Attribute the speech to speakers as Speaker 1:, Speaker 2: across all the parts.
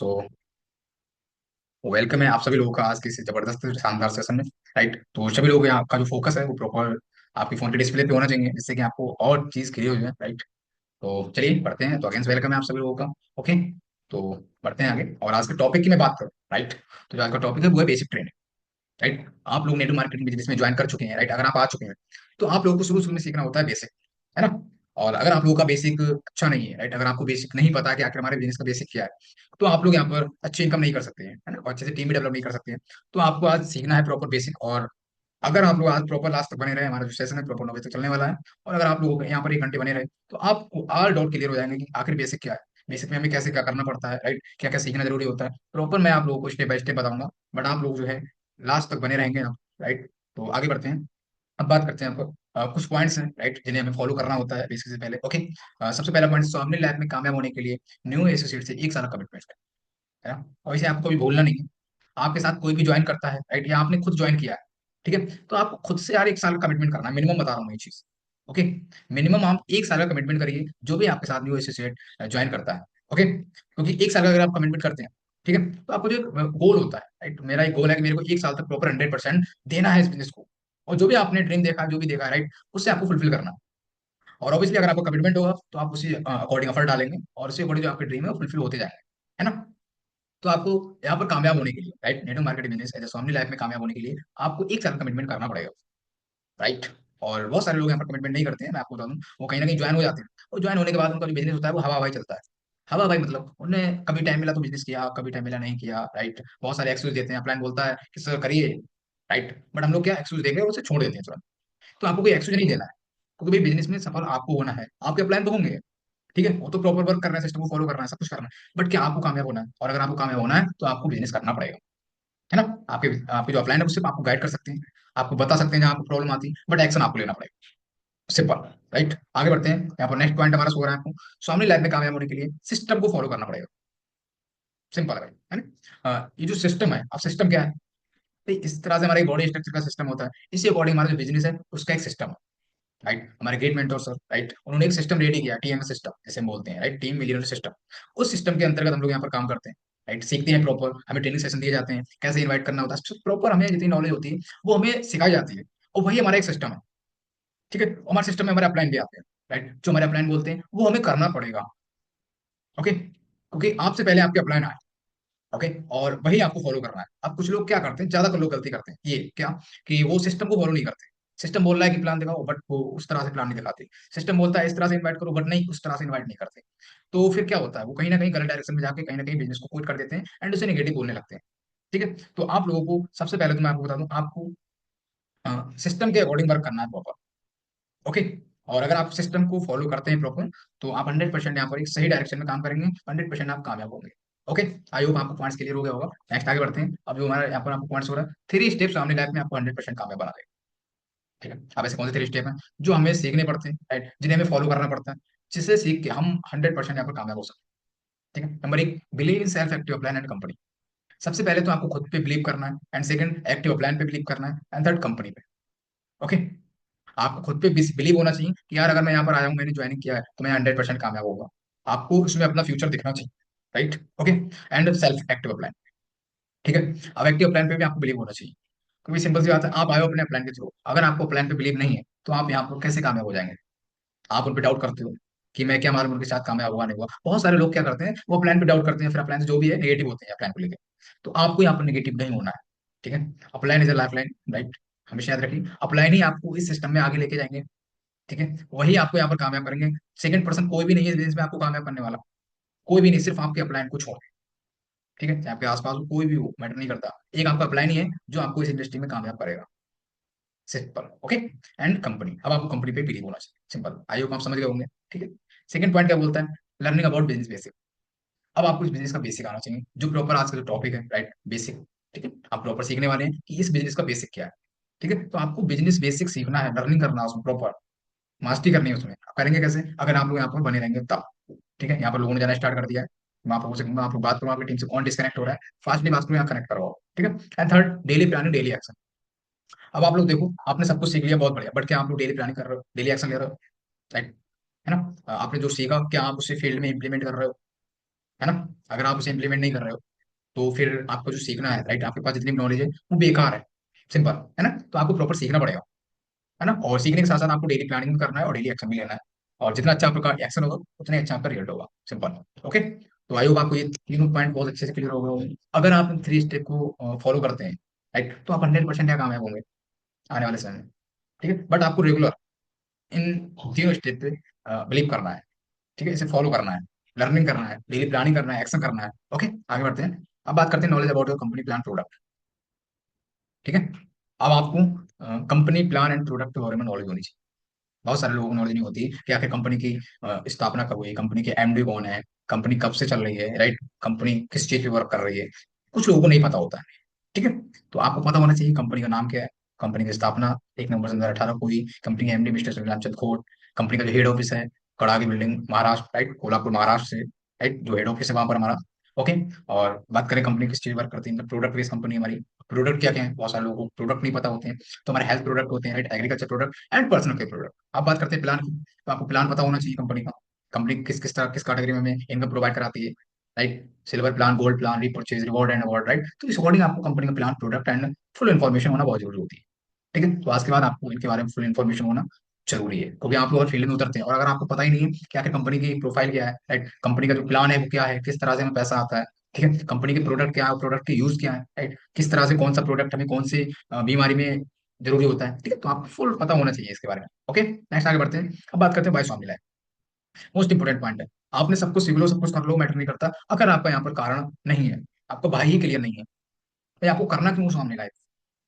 Speaker 1: So welcome है आप सभी लोगों का आज के इस जबरदस्त शानदार सेशन में। राइट, तो सभी लोग यहाँ आपका जो फोकस है वो प्रॉपर आपकी फोन के डिस्प्ले पे होना चाहिए, जिससे कि आपको और चीज क्लियर हो जाए। राइट, तो चलिए पढ़ते हैं। तो अगेंस्ट वेलकम है आप सभी लोगों का। ओके, तो बढ़ते हैं आगे और आज के टॉपिक की मैं बात करूँ। राइट, तो जो आज का टॉपिक है वो है बेसिक ट्रेंड। राइट, आप लोग नेटवर्क मार्केटिंग बिजनेस में ज्वाइन कर चुके हैं। राइट, अगर आप आ चुके हैं तो आप लोगों को शुरू शुरू में सीखना होता है बेसिक, है ना। और अगर आप लोगों का बेसिक अच्छा नहीं है, राइट, अगर आपको बेसिक नहीं पता कि आखिर हमारे बिजनेस का बेसिक क्या है, तो आप लोग यहाँ पर अच्छी इनकम नहीं कर सकते हैं, है ना, और अच्छे से टीम भी डेवलप नहीं कर सकते हैं। तो आपको आज सीखना है प्रॉपर बेसिक। और अगर आप लोग आज प्रॉपर लास्ट तक बने रहे, हमारा जो सेशन है प्रॉपर 9 बजे तक चलने वाला है, और अगर आप लोग यहाँ पर 1 घंटे बने रहे, तो आपको ऑल डाउट क्लियर हो जाएंगे कि आखिर बेसिक क्या है, बेसिक में हमें कैसे क्या करना पड़ता है। राइट, क्या क्या सीखना जरूरी होता है, प्रॉपर मैं आप लोगों को स्टेप बाय स्टेप बताऊंगा। बट आप लोग जो है लास्ट तक बने रहेंगे आप। राइट, तो आगे बढ़ते हैं। अब बात करते हैं आपको कुछ पॉइंट्स हैं, राइट, जिन्हें हमें फॉलो करना होता है बेसिक से पहले। ओके, सबसे पहला पॉइंट, सामने लाइफ में कामयाब होने के लिए न्यू एसोसिएट से 1 साल का कमिटमेंट है ना। और इसे आपको कभी भूलना नहीं है। आपके साथ कोई भी ज्वाइन करता है, राइट, या आपने खुद ज्वाइन किया है, ठीक है, तो आपको खुद से यार 1 साल का कमिटमेंट करना है, मिनिमम बता रहा हूँ मैं ये चीज। ओके, मिनिमम आप 1 साल का कमिटमेंट करिए जो भी आपके साथ न्यू एसोसिएट ज्वाइन करता है। ओके, क्योंकि 1 साल का अगर आप कमिटमेंट करते हैं, ठीक है, तो आपको जो गोल होता है, राइट, मेरा एक गोल है कि मेरे को 1 साल तक प्रॉपर 100% देना है इस बिजनेस को। और जो भी आपने ड्रीम देखा, जो भी देखा है, राइट, उससे आपको फुलफिल करना है। और ऑब्वियसली अगर आपको कमिटमेंट होगा तो आप उसी अकॉर्डिंग एफर्ट डालेंगे, और उसी अकॉर्डिंग जो आपके ड्रीम है वो फुलफिल होते जाएंगे, है ना। तो आपको यहाँ पर कामयाब होने के लिए, right, network marketing business as स्वामी लाइफ में कामयाब होने के लिए आपको 1 साल कमिटमेंट करना पड़ेगा। राइट, और बहुत सारे लोग यहाँ पर कमिटमेंट नहीं करते हैं, मैं आपको बता दूं, वो कहीं ना कहीं ज्वाइन हो जाते हैं, और ज्वाइन होने के बाद उनका जो बिजनेस होता है वो हवा हवाई चलता है। हवा हवाई मतलब उन्हें कभी टाइम मिला तो बिजनेस किया, कभी टाइम मिला नहीं किया। राइट, बहुत सारे एक्सक्यूज देते हैं, प्लान बोलता है कि सर करिए। राइट, बट हम लोग क्या एक्सक्यूज देकर उसे छोड़ देते हैं तुरंत। तो आपको कोई एक्सक्यूज नहीं देना है, क्योंकि भाई बिजनेस में सफल आपको होना है। आपके प्लान तो होंगे, ठीक है, वो तो प्रॉपर वर्क करना है, सिस्टम को फॉलो करना है, सब कुछ करना है, बट क्या आपको कामयाब होना है। और अगर आपको कामयाब होना है तो आपको बिजनेस करना पड़ेगा, है ना। आपके आपके जो अपलाइन है उससे आपको गाइड कर सकते हैं, आपको बता सकते हैं जहाँ आपको प्रॉब्लम आती है, बट एक्शन आपको लेना पड़ेगा। सिंपल। राइट, आगे बढ़ते हैं। यहाँ पर नेक्स्ट पॉइंट हमारा सो रहा है आपको, सामने लाइफ में कामयाब होने के लिए सिस्टम को फॉलो करना पड़ेगा। सिंपल है भाई, है ना। ये जो सिस्टम है, अब सिस्टम क्या है भाई, इस तरह से हमारे बॉडी स्ट्रक्चर का सिस्टम होता है, इसी अकॉर्डिंग हमारा जो बिजनेस है उसका एक सिस्टम है। राइट, हमारे गेट मेंटोर सर, राइट, उन्होंने एक सिस्टम रेडी किया, टीएमएस सिस्टम जैसे हम बोलते हैं, राइट, टीम मिलियनर सिस्टम। उस सिस्टम के अंतर्गत हम लोग यहाँ पर काम करते हैं। राइट, सीखते हैं प्रॉपर, हमें ट्रेनिंग सेशन दिए जाते हैं, कैसे इनवाइट करना होता है, प्रॉपर हमें जितनी नॉलेज होती है वो हमें सिखाई जाती है। और वही हमारा एक सिस्टम है, ठीक है। हमारे सिस्टम में हमारे अपलाइन भी आते हैं, राइट, जो हमारे अपलाइन बोलते हैं वो हमें करना पड़ेगा। ओके, क्योंकि आपसे पहले आपके अपलाइन आए। ओके, और वही आपको फॉलो करना है। अब कुछ लोग क्या करते हैं, ज्यादातर लोग गलती करते हैं ये क्या, कि वो सिस्टम को फॉलो नहीं करते। सिस्टम बोल रहा है कि प्लान दिखाओ, बट वो उस तरह से प्लान नहीं दिखाते। सिस्टम बोलता है इस तरह से इन्वाइट करो, बट नहीं, उस तरह से इन्वाइट नहीं करते। तो फिर क्या होता है, वो कहीं ना कहीं गलत डायरेक्शन में जाके कहीं ना कहीं बिजनेस को क्विट कर देते हैं एंड उसे नेगेटिव बोलने लगते हैं। ठीक है, तो आप लोगों को सबसे पहले तो मैं आपको बता दूं, आपको सिस्टम के अकॉर्डिंग वर्क करना है प्रॉपर। ओके, और अगर आप सिस्टम को फॉलो करते हैं प्रॉपर, तो आप 100% यहाँ पर एक सही डायरेक्शन में काम करेंगे, 100% आप कामयाब होंगे। ओके, आई होप आपको पॉइंट्स क्लियर हो गया होगा। नेक्स्ट आगे बढ़ते हैं। अब जो हमारा यहाँ पर आपको पॉइंट्स हो रहा है, 3 स्टेप्स हमने लाइफ में आपको 100% कामयाब बना देगा। ठीक है, अब ऐसे कौन से 3 स्टेप हैं जो हमें सीखने पड़ते हैं, राइट, जिन्हें हमें फॉलो करना पड़ता है, जिससे सीख के हम 100% यहाँ पर कामयाब हो सकते हैं। ठीक है, number 1, believe in self active plan and company. सबसे पहले तो आपको खुद पे बिलीव करना है, एंड सेकंड एक्टिव प्लान पे बिलीव करना है, एंड थर्ड कंपनी पे। ओके, आपको खुद पे बिलीव होना चाहिए कि यार अगर मैं यहाँ पर आया हूँ, मैंने ज्वाइनिंग किया है, तो मैं 100% कामयाब होगा। आपको उसमें अपना फ्यूचर दिखना चाहिए। Right, okay, and self active plan. ठीक है, अब एक्टिव प्लान पे भी आपको बिलीव होना चाहिए, क्योंकि सिंपल सी बात है, आप आए हो अपने प्लान के थ्रू, अगर आपको प्लान पे बिलीव नहीं है तो आप यहाँ पर कैसे कामयाब हो जाएंगे। आप उन पर डाउट करते हो कि मैं क्या मालूम उनके साथ कामयाब हुआ नहीं हुआ। बहुत सारे लोग क्या करते हैं, वो प्लान पे डाउट करते हैं, फिर प्लान से जो भी है नेगेटिव होते हैं प्लान को लेकर। तो आपको यहाँ पर नेगेटिव नहीं होना है। ठीक है, upline is a life line. Right, हमेशा याद रखिए, अपलाइन ही आपको इस सिस्टम में आगे लेके जाएंगे। ठीक है, वही आपको यहाँ पर कामयाब करेंगे। सेकंड पर्सन कोई भी नहीं है इस बिजनेस में आपको कामयाब करने वाला, कोई भी नहीं, सिर्फ आपके अपलाइन कुछ हो। ठीक है, चाहे आपके आसपास हो, कोई भी हो, मैटर नहीं करता, एक आपका अपलाइन ही है जो आपको इस इंडस्ट्री में कामयाब करेगा। सिंपल। ओके, एंड कंपनी, अब आपको कंपनी पे बिलीव होना चाहिए। सिंपल, आई होप आप समझ गए होंगे। ठीक है, सेकंड पॉइंट क्या बोलता है, लर्निंग अबाउट बिजनेस बेसिक। अब आपको इस बिजनेस का बेसिक आना चाहिए, जो प्रॉपर आज का जो टॉपिक है, राइट, बेसिक। ठीक है, आप प्रॉपर सीखने वाले हैं कि इस बिजनेस का बेसिक क्या है। ठीक है, तो आपको बिजनेस बेसिक सीखना है, लर्निंग करना है उसमें प्रॉपर, मास्टरी करनी है उसमें। आप करेंगे कैसे, अगर आप लोग यहाँ पर बने रहेंगे तब। ठीक है, यहाँ पर लोगों ने जाना स्टार्ट कर दिया है, मैं आप लोगों से कहूंगा, आप लोग बात करो, आपकी टीम से कौन डिस्कनेक्ट हो रहा है, फास्टली बात करो, यहाँ कनेक्ट करो। ठीक है, and third, daily planning, daily action. अब आप लोग देखो, आपने सब कुछ सीख लिया, बहुत बढ़िया, बट क्या आप लोग डेली प्लानिंग कर रहे हो, डेली एक्शन ले रहे हो। राइट, है ना। आपने जो सीखा क्या आप उसे फील्ड में इंप्लीमेंट कर रहे हो। है ना। अगर आप उसे इंप्लीमेंट नहीं कर रहे हो तो फिर आपको जो सीखना है, राइट, आपके पास जितनी भी नॉलेज है वो बेकार है, सिंपल, है ना। तो आपको प्रॉपर सीखना पड़ेगा, है ना। और सीखने के साथ साथ आपको डेली प्लानिंग भी करना है और डेली एक्शन भी लेना है। और जितना अच्छा आपका एक्शन होगा उतना ही अच्छा आपका रिजल्ट होगा, सिंपल। ओके। तो आई होप आपको ये तीनों पॉइंट बहुत अच्छे से क्लियर हो गए होंगे। अगर आप इन 3 स्टेप को फॉलो करते हैं, राइट, तो आप 100% यहाँ कामयाब होंगे आने वाले समय में। ठीक है, बट आपको रेगुलर इन तीनों स्टेप पे बिलीव करना है। ठीक है, इसे फॉलो करना है, लर्निंग करना है, डेली प्लानिंग करना है, एक्शन करना है। ओके, आगे बढ़ते हैं। अब बात करते हैं knowledge about your company plan product. ठीक है, अब आपको कंपनी प्लान एंड प्रोडक्ट के बारे में नॉलेज होनी चाहिए। बहुत सारे लोगों को नॉलेज नहीं होती कि आखिर कंपनी की स्थापना कब हुई, कंपनी के एमडी कौन है, कंपनी कब से चल रही है, राइट, कंपनी किस चीज पे वर्क कर रही है। कुछ लोगों को नहीं पता होता है। ठीक है, तो आपको पता होना चाहिए कंपनी का नाम क्या है, कंपनी की स्थापना 1 नवंबर 2018 को हुई, कंपनी के एमडी मिस्टर रामचंद्र खोट, कंपनी का जो हेड ऑफिस है कड़ागी बिल्डिंग महाराष्ट्र, राइट, कोल्हापुर महाराष्ट्र से, राइट, जो हेड ऑफिस है वहां पर हमारा। ओके। और बात करें कंपनी किस चीज वर्क करती है, प्रोडक्ट बेस्ड कंपनी हमारी। प्रोडक्ट क्या क्या है, बहुत सारे लोगों को प्रोडक्ट नहीं पता होते हैं। तो हमारे हेल्थ प्रोडक्ट होते हैं, right, agriculture product and personal care product. अब बात करते हैं प्लान की, तो आपको प्लान पता होना चाहिए कंपनी का, कंपनी किस किस तरह किस कैटेगरी में हमें इनकम प्रोवाइड कराती है, right, silver plan, gold plan, repurchase, reward and award, right. तो इस अकॉर्डिंग आपको कंपनी का plan, product and full information होना बहुत जरूरी होती है। ठीक है, तो आज के बाद आपको इनके बारे में फुल इन्फॉर्मेशन होना जरूरी है, क्योंकि आप लोग फील्ड में उतरते हैं और अगर आपको पता ही नहीं है कि आखिर कंपनी की प्रोफाइल क्या है, राइट, कंपनी का जो प्लान है वो क्या है, किस तरह से हमें पैसा आता है, ठीक है, कंपनी के प्रोडक्ट क्या है, प्रोडक्ट के यूज क्या है, राइट, किस तरह से कौन सा प्रोडक्ट हमें कौन सी बीमारी में जरूरी होता है, ठीक है, तो आपको फुल पता होना चाहिए इसके बारे में। ओके, नेक्स्ट आगे बढ़ते हैं। अब बात करते हैं बाय स्वामी लाइन। मोस्ट इंपोर्टेंट पॉइंट है। आपने सब कुछ सीख लो, सब कुछ कर लो, मैटर नहीं करता अगर आपका यहाँ पर कारण नहीं है, आपका भाई ही क्लियर नहीं है, भाई आपको करना क्यों स्वामी लाइन।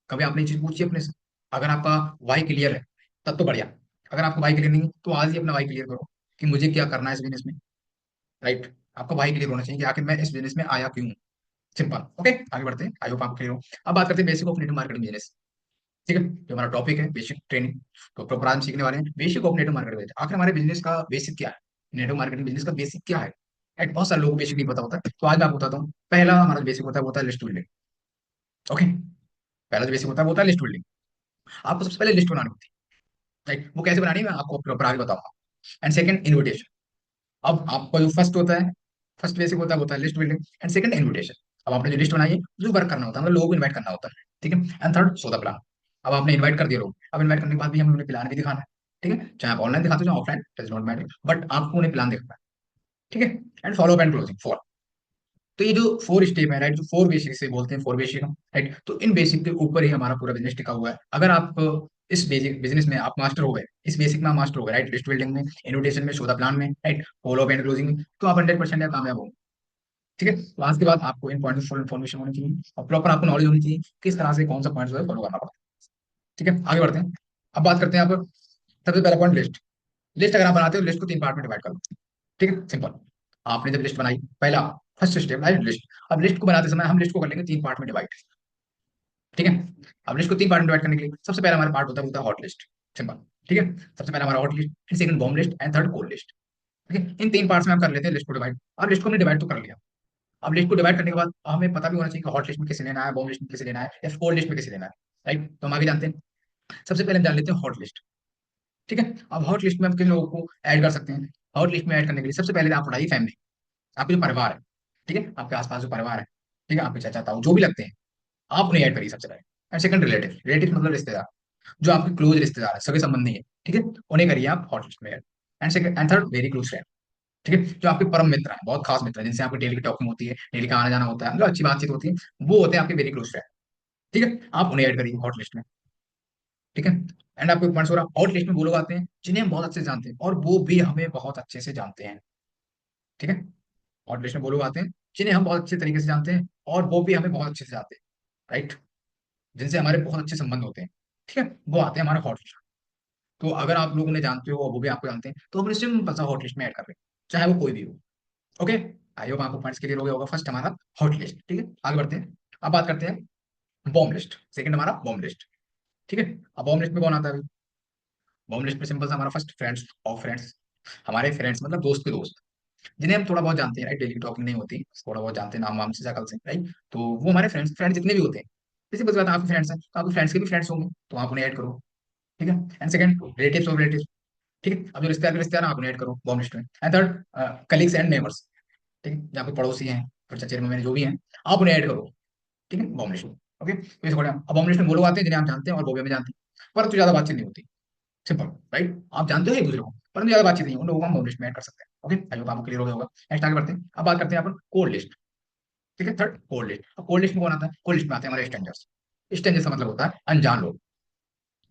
Speaker 1: कभी आपने ये चीज पूछी अपने से। अगर आपका वाई क्लियर है तब तो बढ़िया, अगर आपका वाई क्लियर नहीं है तो आज ही अपना वाई क्लियर करो कि मुझे क्या करना है इस बिजनेस में, राइट। आपका वाई क्लियर होना चाहिए कि आखिर मैं इस बिजनेस में आया क्यों हूँ। सिंपल। ओके, आगे बढ़ते हैं, आई होप आप क्लियर हो। अब बात करते हैं basic of network marketing business. ठीक है, जो हमारा टॉपिक है बेसिक ट्रेनिंग, तो प्रॉपर आज हम सीखने वाले हैं बेसिक ऑफ नेटवर्क मार्केटिंग। आखिर हमारे बिजनेस का बेसिक क्या है, नेटवर्क मार्केटिंग बिजनेस का बेसिक क्या है, राइट, बहुत सारे लोगों को बेसिक नहीं पता होता है। तो आज मैं आपको बताता हूँ। पहला हमारा बेसिक होता है, वो होता है लिस्ट बिल्डिंग। ओके, पहला जो बेसिक होता है वो होता है लिस्ट बिल्डिंग। आपको सबसे पहले लिस्ट बनानी होती है, राइट, वो कैसे बनानी है मैं आपको प्रॉपर आगे बताऊंगा। And second, invitation. अब आपका जो फर्स्ट होता है, फर्स्ट बेसिक होता है वो होता है list building, and second invitation. अब आपने जो लिस्ट बनाई है जो वर्क करना होता है, मतलब लोगों को इन्वाइट करना होता है, ठीक है। And third, so the plan. अब आपने इन्वाइट कर दिया लोग, अब इन्वाइट करने के बाद भी हमें उन्हें प्लान भी दिखाना है, ठीक है, चाहे आप ऑनलाइन दिखाते हो चाहे offline, does not matter, but आपको उन्हें प्लान दिखाना है, ठीक है। And follow up and closing, four. तो ये जो 4 स्टेप है, राइट, जो 4 बेसिक से बोलते हैं, 4 बेसिक, राइट, तो इन बेसिक के ऊपर ही हमारा पूरा बिजनेस टिका हुआ है। अगर आप इस बेसिक बिजनेस में आप मास्टर हो गए, इस बेसिक में आप मास्टर हो गए, राइट, लिस्ट बिल्डिंग में, इन्विटेशन में, सौदा प्लान में, right, follow up and closing में, तो आप 100% कामयाब हो। ठीक है, तो आज के बाद आपको इन पॉइंट फुल इन्फॉर्मेशन होनी चाहिए और प्रॉपर आपको नॉलेज होनी चाहिए किस तरह से कौन सा पॉइंट जो है फॉलो करना पड़ता है। ठीक है, आगे बढ़ते हैं। अब बात करते हैं आप, सबसे पहला पॉइंट लिस्ट। लिस्ट अगर आप बनाते हो, लिस्ट को 3 पार्ट में डिवाइड कर लो। ठीक है, सिंपल। आपने जब लिस्ट बनाई, पहला फर्स्ट स्टेप है लिस्ट। अब लिस्ट को बनाते समय हम लिस्ट को कर लेंगे 3 पार्ट में डिवाइड। ठीक है, अब लिस्ट को 3 पार्ट में डिवाइड करने के लिए सबसे पहला हमारा पार्ट होता है हॉट लिस्ट, सिंपल। ठीक है, सबसे पहला हमारा हॉट लिस्ट, फिर second bomb list and third cold list. ठीक है, इन 3 पार्ट्स में हम कर लेते हैं लिस्ट को डिवाइड। अब लिस्ट को हमने डिवाइड तो कर लिया। अब लिस्ट को डिवाइड करने के बाद हमें पता भी होना चाहिए कि हॉट लिस्ट में किसे लेना है, बॉम्ब लिस्ट में किसे लेना है, या कोल्ड लिस्ट में किसे लेना है, राइट। तो हम आगे जानते हैं। सबसे पहले हम जान लेते हैं हॉट लिस्ट। ठीक है, अब हॉट लिस्ट में हम किन लोगों को ऐड कर सकते हैं। हॉट लिस्ट में ऐड करने के लिए सबसे पहले आप उठाइए फैमिली, आपके जो परिवार है, ठीक है, आपके आसपास जो परिवार है, ठीक है, आपके चाचा ताऊ जो भी लगते हैं, आप उन्हें ऐड करिए सबसे पहले। And second, relative. रिलेटिव मतलब रिश्तेदार, जो आपके क्लोज रिश्तेदार है, सगे संबंधी है, ठीक है, उन्हें करिए आप हॉट लिस्ट में add. And second and third, very close friend. ठीक है, जो आपके परम मित्र हैं, बहुत खास मित्र हैं, जिनसे आपकी डेली की टॉकिंग होती है, डेली का आना जाना होता है, मतलब अच्छी बातचीत होती है, वो होते हैं आपके वेरी क्लोज फ्रेंड। ठीक है, आप उन्हें ऐड करिए हॉट लिस्ट में। ठीक है, एंड आपको एक पॉइंट हो रहा, हॉट लिस्ट में वो लोग आते हैं जिन्हें हम बहुत अच्छे से जानते हैं और वो भी हमें बहुत अच्छे से जानते हैं। ठीक है, हॉट लिस्ट में वो लोग आते हैं जिन्हें हम बहुत अच्छे तरीके से जानते हैं और वो भी हमें बहुत अच्छे से जानते हैं, राइट, जिनसे हमारे बहुत अच्छे संबंध होते हैं। ठीक है, वो आते हैं हमारे हॉट लिस्ट। तो अगर आप लोग उन्हें जानते हो और वो भी आपको जानते हैं तो हम उन्हें सिंपल सा हॉट लिस्ट में ऐड कर रहे हैं, चाहे वो कोई भी हो। ओके, आई होप आपको पॉइंट्स क्लियर हो गया होगा। फर्स्ट हमारा हॉट लिस्ट, ठीक है, आगे बढ़ते हैं। अब बात करते हैं बॉम्ब लिस्ट, सेकंड हमारा बॉम्ब लिस्ट। ठीक है, अब बॉम्ब लिस्ट में कौन आता है? बॉम्ब लिस्ट में सिंपल सा हमारा फर्स्ट फ्रेंड्स ऑफ फ्रेंड्स, हमारे फ्रेंड्स मतलब दोस्त के दोस्त, जिन्हें हम थोड़ा बहुत जानते हैं, राइट, डेली टॉकिंग नहीं होती, थोड़ा बहुत जानते हैं नाम वाम से, शक्ल से, राइट, तो वो हमारे फ्रेंड्स, फ्रेंड जितने भी होते हैं। जैसे बस बात, आपके फ्रेंड्स हैं तो आपके फ्रेंड्स के भी फ्रेंड्स होंगे, तो आप उन्हें ऐड करो। ठीक है, and second, relatives of relatives. ठीक है, अब जो रिश्तेदार के रिश्तेदार हैं, आप उन्हें ऐड करो बॉम्ब लिस्ट में। And third, colleagues and neighbours. ठीक है, या कोई पड़ोसी हैं, फिर चचेरे में जो भी हैं, आप उन्हें ऐड करो। ठीक है, बॉम्ब लिस्ट में। ओके, तो इस अकॉर्डिंग अब बॉम्ब लिस्ट में वो लोग आते हैं जिन्हें आप जानते हैं और वो भी हमें जानते हैं, परंतु ज्यादा बातचीत नहीं होती। सिंपल, राइट, आप जानते हो एक दूसरे को, परंतु ज्यादा बातचीत नहीं, उन लोगों को हम बॉम्ब लिस्ट में ऐड कर सकते हैं। ओके, आई होप आपको क्लियर हो गया होगा। नेक्स्ट आगे बढ़ते हैं, अब बात करते हैं यहाँ पर कोड लिस्ट। ठीक है, थर्ड कोड लिस्ट। अब कोड लिस्ट में कौन आता है? कोड लिस्ट में आते हैं हमारे स्ट्रेंजर्स। स्ट्रेंजर्स का मतलब होता है अनजान लोग।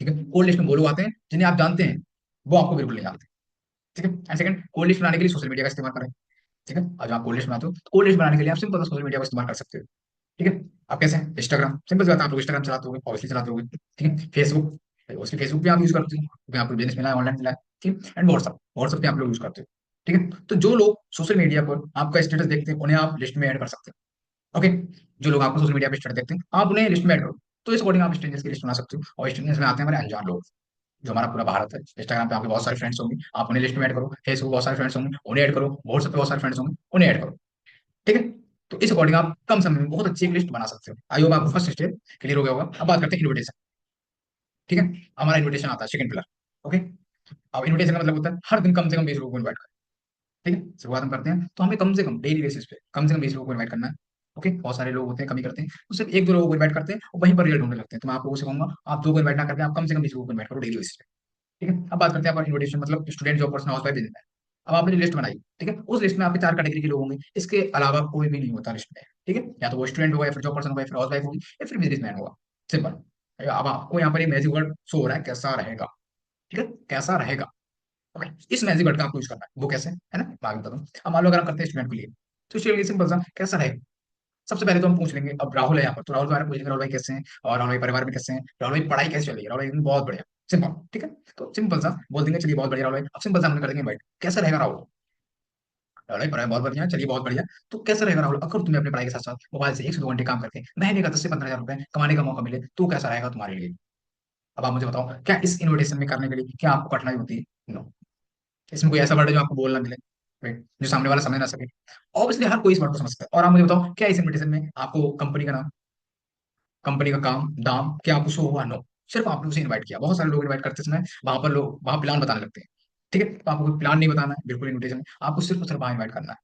Speaker 1: ठीक है, कोड लिस्ट में वो लोग आते हैं जिन्हें आप जानते हैं, वो आपको बिल्कुल नहीं जानते। ठीक है, एंड सेकंड, कोड लिस्ट बनाने के लिए सोशल मीडिया का इस्तेमाल करें। ठीक है, अब जब आप कोड लिस्ट बनाते हो तो कोड लिस्ट बनाने के लिए आप सिंपल सोशल मीडिया का इस्तेमाल कर सकते हो। ठीक है, आप कैसे? इंस्टाग्राम, सिंपल सी बात है, आप लोग इंस्टाग्राम चलाते होगे, ऑब्वियसली चलाते होगे। ठीक है, फेसबुक, उसके फेसबुक पे आप यूज करते हो क्योंकि आपको बिजनेस मिला है, ऑनलाइन मिला है। ठीक है, एंड व्हाट्सअप, व्हाट्सअप पे आप लोग यूज करते हो। ठीक है, तो जो लोग सोशल मीडिया पर आपका स्टेटस देखते हैं उन्हें आप लिस्ट में ऐड कर सकते हो। ओके, जो लोग आपको सोशल मीडिया पे स्टेटस देखते हैं आप उन्हें लिस्ट में ऐड करो। तो इस अकॉर्डिंग आप स्ट्रेंजर्स की लिस्ट बना सकते हो, और स्ट्रेंजर्स में आते हैं हमारे अनजान लोग, जो हमारा पूरा भारत है। इंस्टाग्राम पे आपके बहुत सारे फ्रेंड्स होंगे, आप उन्हें लिस्ट में ऐड करो। फेसबुक बहुत सारे फ्रेंड्स होंगे, उन्हें ऐड करो। व्हाट्सएप पे बहुत सारे फ्रेंड्स होंगे, उन्हें ऐड करो। ठीक है, तो इस अकॉर्डिंग आप कम समय में बहुत अच्छी एक लिस्ट बना सकते हो। आई होप आपको फर्स्ट स्टेप क्लियर हो गया होगा। अब बात करते हैं इन्विटेशन। ठीक है, हमारा इन्विटेशन आता है सेकंड पिलर। ओके, अब इन्विटेशन का मतलब होता है हर दिन कम से कम 20 लोगों को इन्वाइट करें। ठीक है, शुरुआत हम करते हैं तो हमें कम से कम डेली बेसिस पे कम से कम 20 लोगों को इन्वाइट करना है। ओके, बहुत सारे लोग होते हैं, कमी करते हैं, तो सिर्फ एक दो लोगों को इन्वाइट करते हैं और वहीं पर रिजल्ट ढूंढने लगते हैं। तो मैं आप लोगों से कहूंगा, आप दो को इन्वाइट ना करके आप कम से कम 20 लोगों को इन्वाइट करो डेली बेसिस पे। ठीक है, अब बात करते हैं इन्विटेशन मतलब student, job, person, house wife, businessman. अब आपने जो लिस्ट बनाई, ठीक है, उस लिस्ट में आपके चार कैटेगरी के लोग होंगे, इसके अलावा कोई भी नहीं होता लिस्ट में। ठीक है, या तो वो स्टूडेंट होगा, या फिर जॉब पर्सन होगा, या फिर हाउस वाइफ होगी, या फिर बिजनेसमैन होगा। सिंपल। अब आपको यहाँ पर एक मैजिक वर्ड शो हो रहा है, कैसा रहेगा। ठीक है, कैसा रहेगा। ओके, इस मैजिक वर्ड का आपको यूज करना है। वो कैसे है ना, मैं आगे बताता हूँ। अब मान लो अगर आप करते हैं स्टूडेंट के लिए, तो स्टूडेंट के लिए सिंपल सा कैसा रहेगा। सबसे पहले तो हम पूछ लेंगे, अब राहुल है यहाँ पर तो राहुल के बारे में पूछेंगे, राहुल भाई कैसे हैं, और राहुल भाई परिवार में कैसे हैं, राहुल भाई पढ़ाई कैसे चल रही है, राहुल भाई बहुत बढ़िया। सिंपल, ठीक है, तो सिंपल सा बोल देंगे, चलिए बहुत बढ़िया राहुल भाई। अब सिंपल सा हमने कर देंगे भाई, कैसा रहेगा राहुल। राहुल भाई पढ़ाई बहुत बढ़िया, चलिए बहुत बढ़िया। तो कैसा रहेगा राहुल, अगर तुम्हें अपनी पढ़ाई के साथ साथ मोबाइल से 1 से 2 घंटे काम करके महीने का 10 से 15 हजार रुपए कमाने का मौका मिले, तो कैसा रहेगा तुम्हारे लिए। अब आप मुझे बताओ, क्या इस इन्विटेशन में करने के लिए क्या आपको कठिनाई होती है? नो। इसमें कोई ऐसा वर्ड है जो आपको बोलना मिले, राइट, जो सामने वाला समझ ना सके? ऑब्वियसली हर कोई इस वर्ड को समझता है। और आप मुझे बताओ, क्या इस इन्विटेशन में आपको कंपनी का नाम, कंपनी का काम, दाम क्या आपको शो हुआ? नो। सिर्फ आपने उसे इनवाइट किया। बहुत सारे लोग इनवाइट करते समय वहां पर लोग वहां प्लान बताने लगते हैं। ठीक है, तो आपको कोई प्लान नहीं बताना है बिल्कुल इन्विटेशन में, आपको सिर्फ और सिर्फ वहां इनवाइट करना है।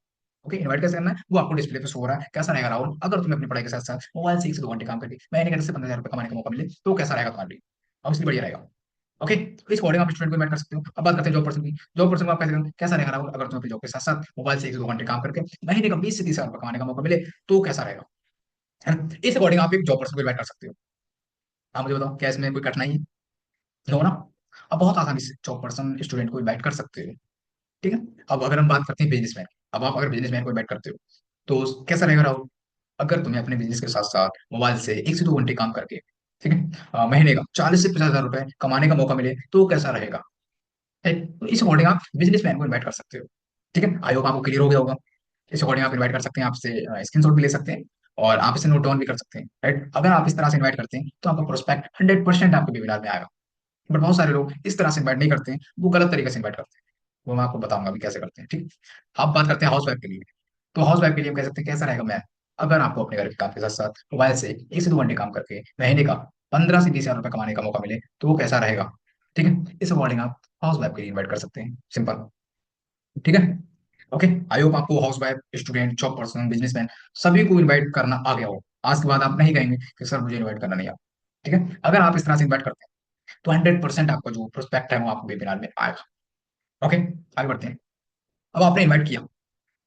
Speaker 1: ओके, इनवाइट कैसे करना है वो आपको डिस्प्ले पे शो हो रहा है। कैसा रहेगा राहुल, अगर तुम्हें अपनी पढ़ाई के साथ साथ मोबाइल से 1 से 2 घंटे काम करके महीने का 10 से 15 हजार रुपये कमाने का मौका मिले, तो कैसा रहेगा तुम्हारे लिए? ऑब्वियसली बढ़िया रहेगा। ओके, तो इस अकॉर्डिंग आप स्टूडेंट को इनवाइट कर सकते हो। अब बात करते हैं जॉब पर्सन की। जॉब पर्सन को आप कैसे करेंगे, कैसा रहेगा राहुल, अगर तुम्हें अपनी जॉब के साथ साथ मोबाइल से 1 से 2 घंटे काम करके महीने का 20 से 30 हजार रुपये कमाने का मौका मिले, तो कैसा रहेगा। है ना, इस अकॉर्डिंग आप एक जॉब पर्सन को इनवाइट कर सकते हो। आप मुझे बताओ, क्या इसमें कोई कठिनाई है? नो ना। अब बहुत आसानी से जॉब पर्सन स्टूडेंट को इनवाइट कर सकते हो। ठीक है, अब अगर हम बात करते हैं बिजनेसमैन। अब आप अगर बिजनेसमैन को इनवाइट करते हो, तो कैसा रहेगा राहुल, अगर तुम्हें अपने बिजनेस के साथ साथ मोबाइल से 1 से 2 घंटे काम करके, ठीक है, महीने का 40 से 50 हजार रुपए कमाने का मौका मिले, तो कैसा रहेगा। ठीक? तो इस अकॉर्डिंग आप बिजनेसमैन को इनवाइट कर सकते हो। ठीक है, आई होप आपको क्लियर हो गया होगा। इस अकॉर्डिंग आप इनवाइट कर सकते हैं, आपसे स्क्रीनशॉट भी ले सकते हैं, और आप इसे नोट डाउन भी कर सकते हैं। राइट, अगर आप इस तरह से इन्वाइट करते हैं तो आपका प्रोस्पेक्ट 100% आपके वेबिनार में आएगा। बट बहुत सारे लोग इस तरह से इन्वाइट नहीं करते हैं, वो गलत तरीके से इन्वाइट करते हैं। वो मैं आपको बताऊंगा अभी कैसे करते हैं। ठीक, आप बात करते हैं हाउस वाइफ के लिए। तो हाउस वाइफ के लिए हम कह सकते हैं, कैसा रहेगा मैं, अगर आपको अपने घर के काम के साथ साथ मोबाइल से 1 से 2 घंटे काम करके महीने का 15 से 20 हजार रुपये कमाने का मौका मिले, तो वो कैसा रहेगा। ठीक है, इस अकॉर्डिंग आप हाउस वाइफ के लिए इन्वाइट कर सकते हैं। सिंपल, ठीक है। ओके, आई होप आपको house wife, student, job person, businessman सभी को इन्वाइट करना आ गया हो। आज के बाद आप नहीं कहेंगे कि सर मुझे इन्वाइट करना नहीं आता। ठीक है, अगर आप इस तरह से इन्वाइट करते हैं तो 100% आपका जो प्रोस्पेक्ट है वो आपको वेबिनार में आएगा। ओके, आगे बढ़ते हैं। अब आपने इनवाइट किया,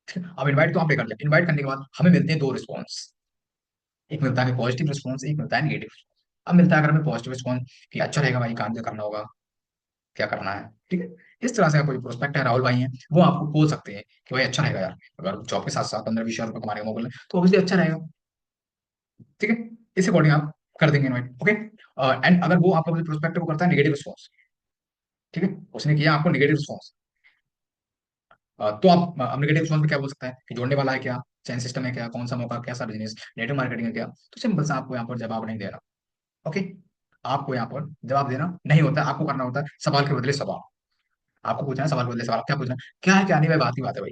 Speaker 1: ठीक है? अब इनवाइट तो आपने कर लिया, इनवाइट करने के बाद हमें मिलते हैं दो रिस्पॉन्स। एक मिलता है पॉजिटिव रिस्पॉन्स, एक मिलता है नेगेटिव। अब मिलता है अगर हमें पॉजिटिव रिस्पॉन्स कि अच्छा रहेगा भाई, काम क्या करना होगा, क्या करना है। ठीक है, इस तरह से आपको जो प्रोस्पेक्ट है, राहुल भाई हैं, वो आपको बोल सकते हैं कि भाई अच्छा रहेगा यार, अगर जॉब के साथ साथ 15 20 हजार रुपये कमाने का मौका मिले तो ऑब्वियसली अच्छा रहेगा। ठीक है, इस अकॉर्डिंग आप कर देंगे इनवाइट। ओके, एंड अगर वो आपका प्रोस्पेक्ट वो करता है नेगेटिव रिस्पॉन्स, ठीक है, उसने किया आपको नेगेटिव रिस्पॉन्स, तो आप अब नेगेटिव रिस्पॉन्स में क्या बोल सकता है कि जोड़ने वाला है क्या, चैन सिस्टम है क्या, कौन सा मौका, कैसा बिजनेस, नेटवर्क मार्केटिंग है क्या। तो सिंपल सा आपको यहाँ पर जवाब नहीं देना। ओके, आपको यहाँ पर जवाब देना नहीं होता, आपको करना होता है सवाल के बदले सवाल। आपको पूछना है सवाल के बदले सवाल। क्या पूछना है, क्या है क्या नहीं, भाई बात की बात है भाई,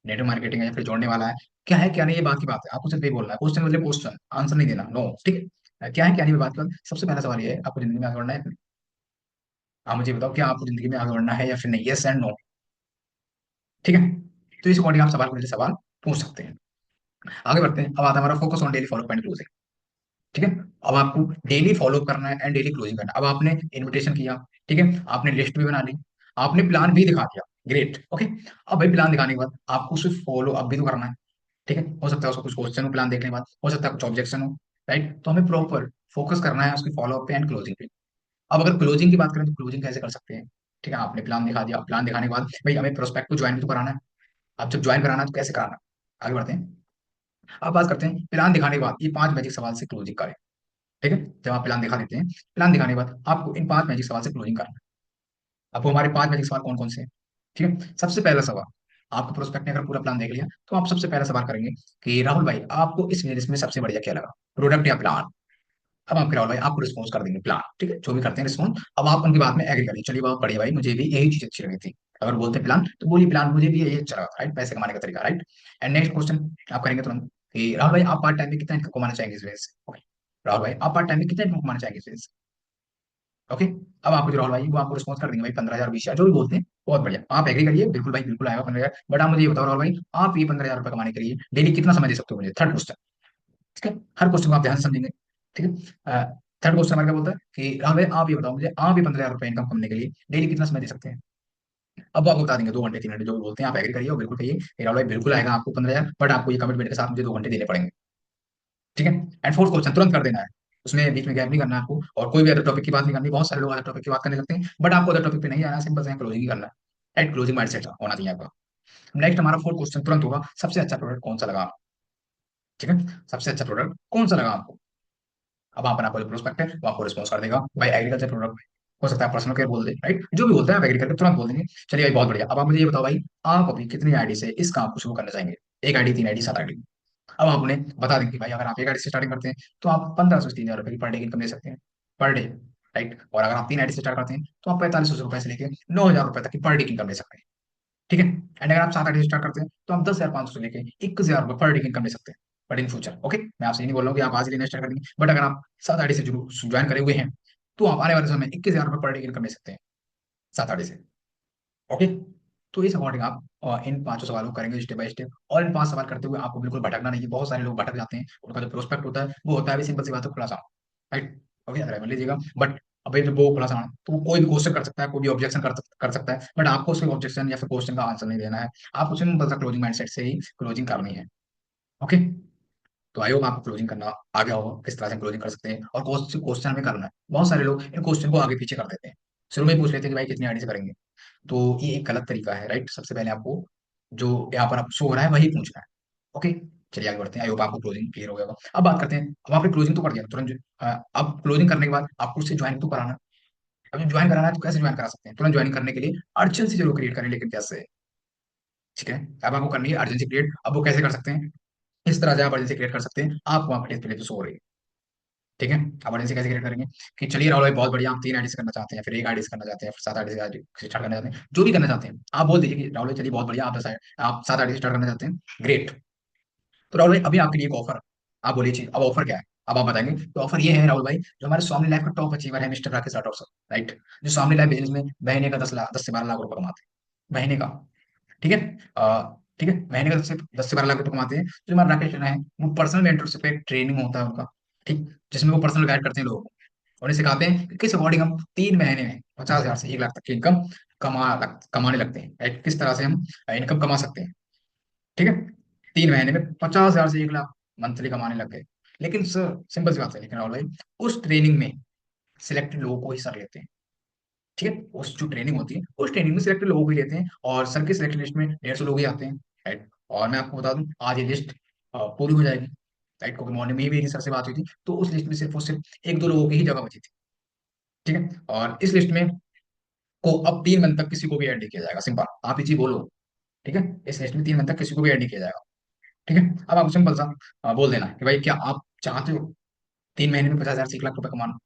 Speaker 1: नेटवर्क मार्केटिंग है या फिर जोड़ने वाला है, क्या है क्या नहीं, ये बात की बात है। आपको सिर्फ ये बोलना है, क्वेश्चन मतलब क्वेश्चन, आंसर नहीं देना। नो, ठीक है, क्या है क्या नहीं, बात कर। सबसे पहला सवाल ये है, आपको जिंदगी में आगे बढ़ना है। आप मुझे बताओ, क्या आपको जिंदगी में आगे बढ़ना है या फिर नहीं, यस एंड नो। ठीक है, तो इस अकॉर्डिंग आप सवाल को सवाल पूछ सकते हैं। आगे बढ़ते हैं। अब आता है हमारा focus on daily follow and closing. ठीक है, अब आपको डेली फॉलो करना है एंड डेली क्लोजिंग करना है। अब आपने इन्विटेशन किया, ठीक है, आपने लिस्ट भी बना ली, आपने प्लान भी दिखा दिया, ग्रेट, ओके। अब भाई प्लान दिखाने के बाद आपको सिर्फ फॉलो अप भी तो करना है। ठीक है, हो सकता है उसको कुछ क्वेश्चन हो प्लान देखने के बाद, हो सकता है कुछ ऑब्जेक्शन हो, राइट। तो हमें प्रॉपर फोकस करना है उसकी फॉलो अप पे एंड क्लोजिंग पे। अब अगर क्लोजिंग की बात करें तो क्लोजिंग कैसे कर सकते हैं? ठीक है, आपने प्लान दिखा दिया, प्लान दिखाने के बाद भाई हमें प्रोस्पेक्ट को ज्वाइन भी तो कराना है। अब जब ज्वाइन कराना है तो कैसे कराना है? आगे बढ़ते हैं। अब बात करते हैं प्लान दिखाने के बाद ये 5 मैजिक सवाल से क्लोजिंग करें। ठीक है, जब आप प्लान दिखा देते हैं, प्लान दिखाने के बाद आपको इन 5 मैजिक सवाल से क्लोजिंग करना है। अब वो हमारे 5 मैजिक सवाल कौन कौन से हैं? ठीक है, सबसे पहला सवाल, आपको प्रोस्पेक्ट ने अगर पूरा प्लान देख लिया तो आप सबसे पहला सवाल करेंगे कि राहुल भाई आपको इस बिजनेस में सबसे बढ़िया क्या लगा, प्रोडक्ट या प्लान? अब आपके राहुल भाई आपको रिस्पॉन्स कर देंगे प्लान, ठीक है, जो भी करते हैं रिस्पॉन्स। अब आप उनकी बात में एग्री करिए, चलिए बहुत बढ़िया भाई, मुझे भी यही चीज अच्छी लगी थी। अगर बोलते प्लान तो बोलिए प्लान, मुझे भी यही अच्छा लगा, राइट, पैसे कमाने का तरीका, राइट। एंड नेक्स्ट क्वेश्चन आप करेंगे तुरंत कि राहुल भाई आप पार्ट टाइम में कितना इनकम कमाना चाहेंगे इस वजह से? ओके, राहुल भाई आप पार्ट टाइम में कितना इनकम कमाना चाहेंगे इस वजह से? ओके। अब आपको जो राहुल भाई वो आपको रिस्पॉन्स कर देंगे भाई 15,000 20,000 जो भी बोलते हैं, बहुत बढ़िया, आप एग्री करिए, बिल्कुल भाई बिल्कुल आएगा 15,000। बट आप मुझे ये बताओ राहुल भाई, आप ये 15,000 रुपये कमाने के लिए डेली कितना समय दे सकते हो मुझे? थर्ड क्वेश्चन, ठीक है, हर क्वेश्चन को आप ध्यान से समझेंगे, ठीक है। थर्ड क्वेश्चन हमारा क्या बोलता है कि राहुल भाई आप ये बताओ मुझे, आप ये 15,000 रुपये इनकम करने के लिए डेली कितना समय दे सकते हैं? अब वो आपको बता देंगे 2 घंटे 3 घंटे जो भी बोलते हैं, आप एग्री करिए और बिल्कुल कहिए कि राहुल भाई बिल्कुल आएगा आपको 15,000, बट आपको ये कमिटमेंट के साथ मुझे 2 घंटे देने पड़ेंगे। ठीक है। एंड फोर्थ क्वेश्चन तुरंत कर देना है, उसमें बीच में गैप नहीं करना है आपको, और कोई भी अदर टॉपिक की बात नहीं करनी। बहुत सारे लोग अदर टॉपिक की बात करने लगते हैं, बट आपको अदर टॉपिक पे नहीं आना, सिंपल से क्लोजिंग ही करना है, राइट, क्लोजिंग माइंडसेट होना चाहिए आपका। नेक्स्ट हमारा फोर्थ क्वेश्चन तुरंत होगा, सबसे अच्छा प्रोडक्ट कौन सा लगा आपको? ठीक है, सबसे अच्छा प्रोडक्ट कौन सा लगा आपको? अब आप आपका जो प्रोस्पेक्ट है वो आपको रिस्पॉन्स कर देगा भाई एग्रीकल्चर प्रोडक्ट, हो सकता है पर्सनल केयर बोल दे, राइट, जो भी बोलते हैं आप एग्री करके तुरंत बोल देंगे। चलिए भाई बहुत बढ़िया, अब आप मुझे ये बताओ भाई, आप अभी कितनी आईडी से इस काम को शुरू करना चाहेंगे? 1 आईडी, 3 आईडी, 7 आईडी? अब आप उन्हें बता देंगे कि भाई अगर आप 1 आईडी से स्टार्टिंग करते हैं तो आप 15 से 3 हजार रुपए की पर डे की इनकम ले सकते हैं, पर डे, राइट। और अगर आप 3 आईडी से स्टार्ट करते हैं तो आप 4500 रुपए से लेकर 9,000 रुपए तक की पर डे की इनकम ले सकते हैं, ठीक है। एंड अगर आप 7 आईडी से स्टार्ट करते हैं तो आप 10,500 से लेकर 21,000 रुपए पर डे की इनकम ले सकते हैं, बट इन फ्यूचर, ओके। मैं आपसे ये नहीं बोल रहा हूँ कि आप आज ही लेना स्टार्ट कर देंगे, बट अगर आप 7 आईडी से ज्वाइन करे हुए हैं तो आप आने वाले समय में 21,000 रुपए पर डे की इनकम ले सकते हैं 7 आईडी से, ओके। तो इस अकॉर्डिंग आप इन 5 सवालों को करेंगे स्टेप बाय स्टेप, और इन 5 सवाल करते हुए आपको बिल्कुल भटकना नहीं है। बहुत सारे लोग भटक जाते हैं, उनका जो प्रोस्पेक्ट होता है वो होता है भी सिंपल सी बात है, खुला सा, राइट, ओके, अगर लीजिएगा। बट अभी जब वो खुला सा तो वो कोई भी क्वेश्चन कर सकता है, कोई भी ऑब्जेक्शन कर सकता है, बट आपको उसके ऑब्जेक्शन या फिर क्वेश्चन का आंसर नहीं देना है, आपको सिंपल सा क्लोजिंग माइंडसेट से ही क्लोजिंग करनी है, ओके। तो आई होप आपको क्लोजिंग करना आ गया होगा, किस तरह से क्लोजिंग कर सकते हैं, और क्वेश्चन हमें करना है। बहुत सारे लोग इन क्वेश्चन को आगे पीछे कर देते हैं, शुरू में ही पूछ लेते हैं कि भाई कितनी आईडी से करेंगे, तो ये एक गलत तरीका है, राइट। सबसे पहले आपको जो यहाँ पर आप शो हो रहा है वही पूछना है, ओके। चलिए आगे बढ़ते हैं, आई होप आपको क्लोजिंग क्लियर हो गया होगा। अब बात करते हैं, अब आपने क्लोजिंग तो कर दिया तुरंत, अब क्लोजिंग करने के बाद आपको उससे ज्वाइन तो कराना है। अब जब ज्वाइन कराना है तो कैसे ज्वाइन करा सकते हैं? तुरंत ज्वाइन करने के लिए अर्जेंसी जरूर क्रिएट करें, लेकिन कैसे? ठीक है, अब आपको करनी है अर्जेंसी क्रिएट। अब वो कैसे कर सकते हैं? इस तरह से आप अर्जेंसी क्रिएट कर सकते हैं, आपको वहां पर डिस्प्ले पे शो हो रही है, ठीक है। अब अर्जेंसी कैसे क्रिएट करेंगे कि चलिए राहुल भाई बहुत बढ़िया, आप 3 आईडी से करना चाहते हैं, फिर 1 आईडी से करना चाहते हैं, फिर 7 आईडी से स्टार्ट करना चाहते हैं, जो भी करना चाहते हैं आप बोल दीजिए कि राहुल भाई चलिए बहुत बढ़िया, आप 7 आईडी से स्टार्ट करना चाहते हैं, ग्रेट। तो राहुल भाई अभी आपके लिए एक ऑफर, आप बोलिए चीज, अब ऑफर क्या है? अब आप बताएंगे तो ऑफर ये है राहुल भाई, जो हमारे स्वामी लाइफ का टॉप अचीवर है mister Rakesh Rathore sir, right, जो स्वामी लाइफ बिजनेस में महीने का 10 लाख 10 से 12 लाख रुपए कमाते हैं, महीने का, ठीक है। ठीक है, महीने का 10 से 12 लाख रुपए कमाते हैं। जो हमारा राकेश है वो पर्सनल मेंटरशिप पे ट्रेनिंग होता है उनका, ठीक, जिसमें वो पर्सनल गाइड करते हैं लोगों को, उन्हें सिखाते हैं कि किस अकॉर्डिंग हम 3 महीने में 50,000 से 1 लाख तक की इनकम कमाने लगते हैं, राइट, किस तरह से हम इनकम कमा सकते हैं, ठीक है। 3 महीने में 50,000 से 1 लाख मंथली कमाने लग गए। लेकिन सर सिंपल सी बात है, लेकिन राहुल भाई उस ट्रेनिंग में सिलेक्टेड लोगों को ही सर लेते हैं, ठीक है, उस जो ट्रेनिंग होती है उस ट्रेनिंग में सिलेक्टेड लोगों को ही लेते हैं, और सर की सिलेक्टेड लिस्ट में 150 लोग ही आते हैं, राइट। और मैं आपको बता दूं आज ये लिस्ट पूरी हो जाएगी, राइट, क्योंकि मॉर्निंग में ही मेरी सर से बात हुई थी, तो उस लिस्ट में सिर्फ और सिर्फ 1-2 लोगों की ही जगह बची थी, ठीक है। और इस लिस्ट में को अब 3 मंथ तक किसी को भी ऐड नहीं किया जाएगा, सिंपल आप ही चीज बोलो, ठीक है, इस लिस्ट में 3 मंथ तक किसी को भी ऐड नहीं किया जाएगा, ठीक है। अब आप सिंपल सा बोल देना कि भाई क्या आप चाहते हो 3 महीने में 50,000 से 1 लाख रुपए कमाना?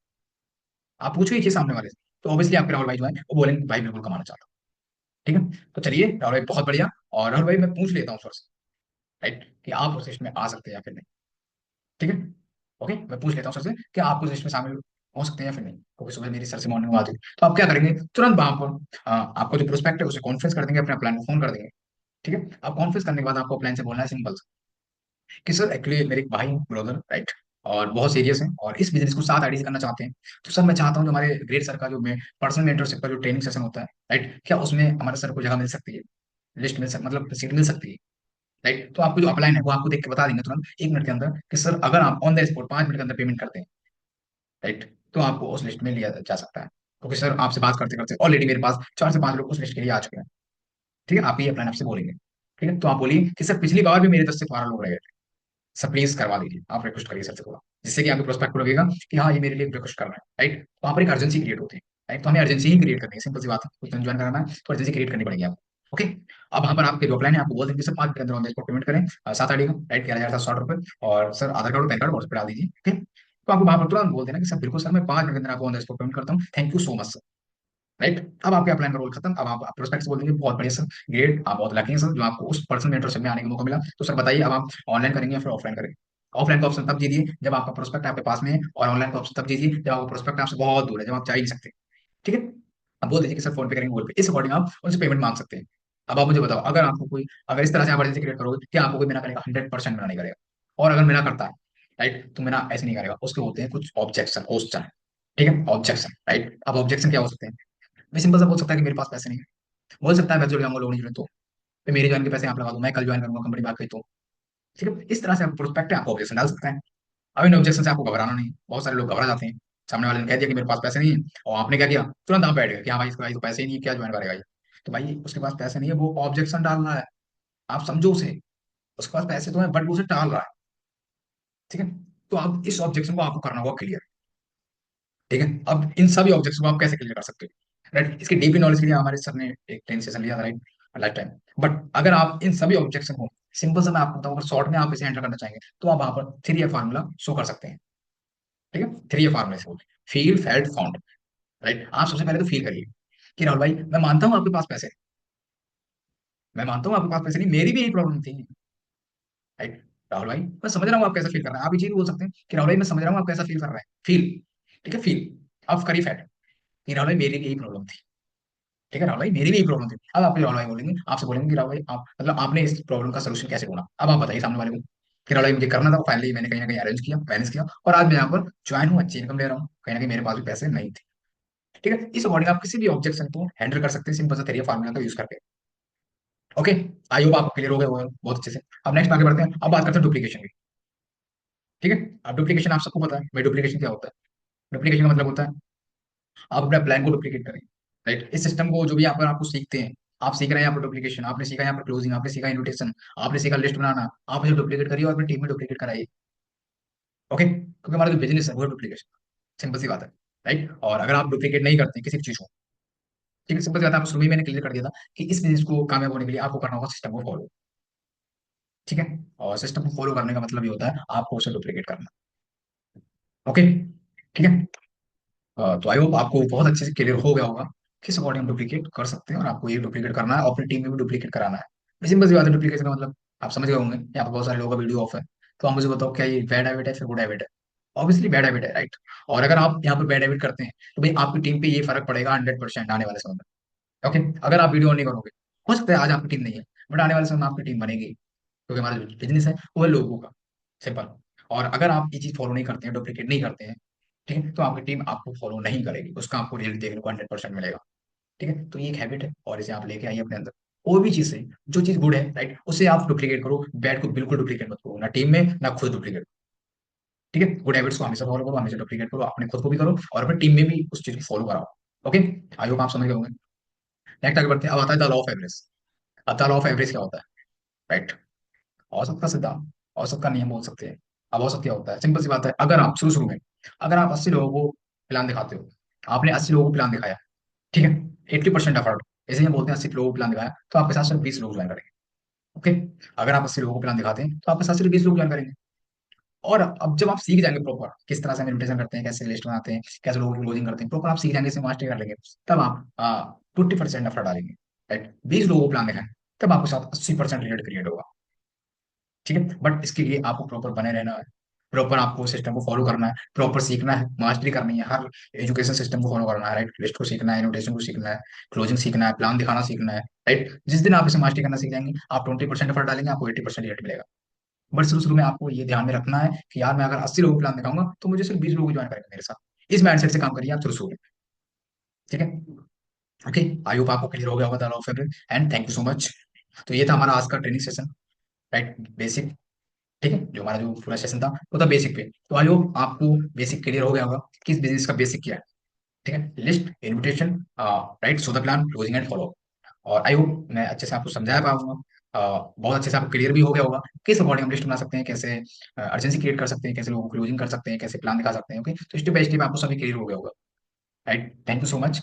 Speaker 1: आप पूछो ही सामने वाले से, तो ऑब्वियसली आपके राहुल भाई जो है वो बोलेंगे भाई बिल्कुल कमाना चाहता हूँ, ठीक है। तो चलिए राहुल भाई बहुत बढ़िया, और राहुल भाई मैं पूछ लेता हूँ सर से, राइट, कि आप उस लिस्ट में आ सकते हैं या फिर नहीं, ठीक है, ओके। मैं पूछ लेता हूँ सर से कि आप उस लिस्ट में शामिल हो सकते हैं या फिर नहीं, क्योंकि सुबह मेरी सर से मॉर्निंग में आती है। तो आप क्या करेंगे, तुरंत वहां पर आपको जो प्रोस्पेक्ट है उसे कॉन्फ्रेंस कर देंगे, अपना प्लान फोन कर देंगे, ठीक है। अब कॉन्फ्रेंस करने के बाद आपको अपलाइन से बोलना है सिंपल कि सर एक्चुअली मेरे एक भाई ब्रदर राइट और बहुत सीरियस है और इस बिजनेस को 7 आईडी से करना चाहते हैं। तो सर मैं चाहता हूँ जो हमारे ग्रेट सर का जो पर्सनल मेंटरशिप का जो ट्रेनिंग सेशन होता है राइट, क्या उसमें हमारे सर को जगह मिल सकती है, लिस्ट मिल सक मतलब सीट मिल सकती है। राइट, तो आपको जो अपलाइन है वो आपको देख के बता देंगे तुरंत 1 मिनट के अंदर कि सर अगर आप ऑन द स्पॉट 5 मिनट के अंदर पेमेंट करते हैं राइट, तो आपको उस लिस्ट में लिया जा सकता है। क्योंकि सर आपसे बात करते करते ऑलरेडी मेरे पास 4 से 5 लोग उस लिस्ट के लिए आ चुके हैं। ठीक है, आप ये अपलाइन आपसे बोलेंगे। ठीक है, तो आप बोलिए कि सर पिछली बार भी मेरे 10 से 12 लोग रहे, सब प्लीज करवा दीजिए, आप रिक्वेस्ट करिए सर से थोड़ा, जिससे कि आपके प्रोस्पेक्ट को लगेगा कि हाँ ये मेरे लिए रिक्वेस्ट कर रहा है राइट। तो वहाँ पर एक अर्जेंसी क्रिएट होती है राइट, तो हमें अर्जेंसी ही क्रिएट करनी है, सिंपल सी बात है, कुछ ज्वाइन कराना है तो अर्जेंसी क्रिएट करनी पड़ेगी आपको। ओके, अब वहाँ पर आपके जो प्लान है आपको बोल देंगे सर 5 मिनट के अंदर ऑन द स्पॉट पेमेंट करें 7 आईडी का राइट, 11,760 रुपये, और सर आधार कार्ड और पैन कार्ड व्हाट्सएप पे डाल दीजिए। ठीक है, तो आपको वहाँ पर तुरंत बोल देना कि सर बिल्कुल सर मैं 5 मिनट के अंदर आपको ऑन द स्पॉट पेमेंट करता हूँ, thank you so much. Right, अब आपके अपलाइन का रोल खत्म। अब आप प्रोस्पेक्ट से बोल देंगे बहुत बढ़िया सर, ग्रेट, आप बहुत लकी हैं सर जो आपको उस पर्सनल मेंटरशिप में आने का मौका मिला। तो सर बताइए अब आप ऑनलाइन करेंगे या फिर ऑफलाइन करेंगे। ऑफलाइन का ऑप्शन तब दीजिए जब आपका प्रोस्पेक्ट आपके पास में है, और ऑनलाइन का ऑप्शन तब दीजिए जब आपका प्रोस्पेक्ट आपसे बहुत दूर है, जब आप जा ही नहीं सकते। ठीक है, अब बोल दीजिए कि सर फोन पे करेंगे, गूगल पे, इस अकॉर्डिंग आप उनसे पेमेंट मांग सकते हैं। अब आप मुझे बताओ, अगर आपको कोई, अगर इस तरह से आप अर्जेंसी क्रिएट करोगे क्या आपको कोई मना करेगा? 100% मना नहीं करेगा। और अगर मना करता है राइट, तो मना ऐसे नहीं करेगा, उसके होते हैं कुछ ऑब्जेक्शन, क्वेश्चन। ठीक है, ऑब्जेक्शन राइट, अब ऑब्जेक्शन क्या हो सकते हैं? मैं सिंपल सा बोल सकता है कि मेरे पास पैसे नहीं है, बोल सकता है मैं जुड़ जाऊंगा, लोग नहीं जुड़े तो फिर मेरे ज्वाइन के पैसे आप लगा दूं, मैं कल ज्वाइन करूंगा कंपनी बात कही तो। ठीक है, इस तरह से आप प्रोस्पेक्ट है, आपको ऑब्जेक्शन डाल सकते हैं। अब इन ऑब्जेक्शन से आपको घबराना नहीं, बहुत सारे लोग घबरा जाते हैं, सामने वाले ने कह दिया कि मेरे पास पैसे नहीं है, और आपने क्या किया, तुरंत आप बैठ गए कि हाँ भाई इसके भाई तो पैसे ही नहीं है, क्या ज्वाइन करेगा ये। तो भाई उसके पास पैसे नहीं है, वो ऑब्जेक्शन डाल रहा है, आप समझो उसे, उसके पास पैसे तो है बट वो उसे टाल रहा है। ठीक है, तो अब इस ऑब्जेक्शन को आपको करना होगा क्लियर। ठीक है, अब इन सभी ऑब्जेक्ट्स को आप कैसे क्लियर कर सकते हो राइट, इसकी डीपली नॉलेज के लिए हमारे सर ने एक ट्रेनिंग सेशन लिया था राइट, लाइफ टाइम। बट अगर आप इन सभी ऑब्जेक्शन को सिंपल से मैं आपको बताऊं, अगर शॉर्ट में आप इसे हैंडल करना चाहेंगे तो आप वहां पर 3 फार्मूला शो कर सकते हैं। ठीक है, 3 फार्मूला से बोलते हैं, फील फेल्ट फाउंड। राइट, आप सबसे पहले तो फील करिए कि राहुल भाई मैं मानता हूँ आपके पास पैसे, मैं मानता हूँ आपके पास पैसे नहीं, मेरी भी यही प्रॉब्लम थी। राइट, राहुल भाई मैं समझ रहा हूँ आप कैसा फील कर रहे हैं, आप ये चीज भी बोल सकते हैं कि राहुल भाई मैं समझ रहा हूँ आप कैसा फील कर रहे हैं, फील। ठीक है, फील, अब करिए फैक्ट कि राहुल भाई मेरी भी यही प्रॉब्लम थी। ठीक है राहुल भाई, मेरी भी यही प्रॉब्लम थी। अब आप राहुल भाई बोलेंगे, आपसे बोलेंगे कि राहुल भाई आप मतलब आपने इस प्रॉब्लम का सोल्यूशन कैसे ढूंढा, अब आप बताइए सामने वाले को कि राहुल भाई मुझे करना था, फाइनली मैंने कहीं ना कहीं अरेंज किया, मैनेज किया, और आज मैं यहाँ पर ज्वाइन हूँ, अच्छी इनकम ले रहा हूँ, कहीं ना कहीं मेरे पास भी पैसे नहीं थे। ठीक है, इस अकॉर्डिंग आप किसी भी ऑब्जेक्शन को हैंडल कर सकते हैं सिंपल सा थ्री फार्मूला का यूज करके। ओके, आई होप आप क्लियर हो गए होगा बहुत अच्छे से। अब नेक्स्ट आगे बढ़ते हैं, अब बात करते हैं डुप्लीकेशन की। ठीक है, अब डुप्लीकेशन आप सबको पता है भाई, डुप्लीकेशन क्या होता है? डुप्लीकेशन का मतलब होता है आप अपने प्लान को डुप्लीकेट करें। राइट, इस सिस्टम को जो भी यहाँ पर आपको सीखते हैं, आप सीख रहे हैं यहाँ पर डुप्लीकेशन, आपने सीखा यहाँ पर क्लोजिंग, आपने सीखा इन्विटेशन, आपने सीखा लिस्ट बनाना, आप इसे डुप्लीकेट करिए और अपनी टीम में डुप्लीकेट कराइए। ओके, क्योंकि हमारा जो बिजनेस है वो है डुप्लीकेशन, सिंपल सी बात है। राइट, और अगर आप डुप्लीकेट नहीं करते किसी भी चीज को, ठीक है, सिंपल सी बात है, आपको शुरू में ही मैंने क्लियर कर दिया था कि इस बिजनेस को कामयाब होने के लिए आपको करना होगा सिस्टम को फॉलो। ठीक है, और सिस्टम को फॉलो करने का मतलब ये होता है आपको उसे डुप्लीकेट करना। ओके, ठीक है। तो आई होप आपको बहुत अच्छे से क्लियर हो गया होगा किस अकॉर्डिंग हम डुप्लीकेट कर सकते हैं, और आपको ये डुप्लीकेट करना है और अपनी टीम में भी डुप्लीकेट कराना है। सिंपल सी बात है, डुप्लीकेशन का मतलब आप समझ गए होंगे, यहाँ पर बहुत सारे लोगों का वीडियो ऑफ है। तो आप मुझे बताओ क्या ये बैड हैबिट है फिर गुड हैबिट है? ऑब्वियसली बैड हैबिट है राइट। और अगर आप यहाँ पर बैड हैबिट करते हैं तो भाई आपकी टीम पे ये फर्क पड़ेगा 100% आने वाले समय में। ओके, अगर आप वीडियो ऑन नहीं करोगे, हो सकता है आज आपकी टीम नहीं है बट आने वाले समय में आपकी टीम बनेगी, क्योंकि हमारा जो बिजनेस है वो है लोगों का, सिंपल। और अगर आप ये चीज फॉलो नहीं करते हैं, डुप्लीकेट नहीं करते हैं, ठीक है, तो आपकी टीम आपको फॉलो नहीं करेगी, उसका आपको रिजल्ट देखने को 100% मिलेगा। ठीक है, तो ये एक हैबिट है और इसे आप लेके आइए अपने अंदर। कोई भी चीज है, जो चीज गुड है राइट, उसे आप डुप्लीकेट करो, बैड को बिल्कुल डुप्लीकेट मत करो, ना टीम में ना खुद डुप्लीकेट। ठीक है, गुड हैबिट्स को हमेशा फॉलो करो, हमेशा डुप्लीकेट करो, अपने खुद को भी करो और अपनी टीम में भी उस चीज को फॉलो कराओ। ओके, आई होप आप समझ गए होंगे। नेक्स्ट आगे बढ़ते हैं, अब आता है द लॉ ऑफ एवरेज। अब द लॉ ऑफ एवरेज क्या होता है? राइट, औसत का सिद्धांत, औसत का नियम बोल सकते हैं। अब औसत क्या होता है? सिंपल सी बात है, अगर आप शुरू शुरू में अगर आप 80 लोगों को प्लान दिखाते हो, आपने 80 लोगों को प्लान दिखाया, ठीक है, 80% एफर्ट, ऐसे ही हम बोलते हैं 80 लोगों को प्लान दिखाया तो आपके साथ सिर्फ 20 लोग ज्वाइन करेंगे। ओके, अगर आप 80 लोगों को प्लान दिखाते हैं तो आपके साथ सिर्फ 20 लोग ज्वाइन करेंगे। और अब जब आप सीख जाएंगे प्रॉपर किस तरह से हम इन्विटेशन करते हैं, कैसे लिस्ट बनाते हैं, कैसे लोगों की क्लोजिंग करते हैं, प्रॉपर आप सीख जाएंगे, इसे मास्टरी कर लेंगे, तब आप 20% एफर्ट डालेंगे। राइट, 20 लोगों को प्लान दिखाएं, तब आपके साथ 80% रिजल्ट क्रिएट होगा। ठीक है, बट इसके लिए आपको प्रॉपर बने रहना है, प्रॉपर आपको सिस्टम को फॉलो करना है, प्रॉपर सीखना है, मास्टरी करनी है, हर एजुकेशन सिस्टम को फॉलो करना है, राइट। लिस्ट को सीखना है, इनोटेशन को सीखना है, क्लोजिंग सीखना है, प्लान दिखाना सीखना है, राइट। जिस दिन आप इसे मास्टरी करना सीख जाएंगे, आप 20% एफर्ट डालेंगे, आपको 80% रिजल्ट मिलेगा। बट शुरू शुरू में आपको ये ध्यान में रखना है कि यार मैं अगर 80 लोगों को प्लान दिखाऊंगा तो मुझे सिर्फ 20 लोग ज्वाइन करेंगे मेरे साथ। इस माइंडसेट से काम करिए आप शुरू शुरू में। ठीक है। ओके। आई होप आपको क्लियर हो गया होगा the end thank you so much. तो ये था हमारा आज का ट्रेनिंग सेशन, राइट, बेसिक। ठीक है, जो हमारा जो पूरा सेशन था वो था बेसिक पे। तो आई होप आपको बेसिक क्लियर हो गया होगा कि इस बिजनेस का बेसिक क्या है। ठीक है, list, invitation, right, so the plan, closing and follow. और आई होप मैं अच्छे से आपको समझा पाऊंगा, बहुत अच्छे से आपको क्लियर भी हो गया होगा किस अकॉर्डिंग हम लिस्ट बना सकते हैं, कैसे अर्जेंसी क्रिएट कर सकते हैं, कैसे लोगों को क्लोजिंग कर सकते हैं, कैसे प्लान दिखा सकते हैं। ओके, तो स्टेप बाय स्टेप आपको सभी क्लियर हो गया होगा। Right, thank you so much.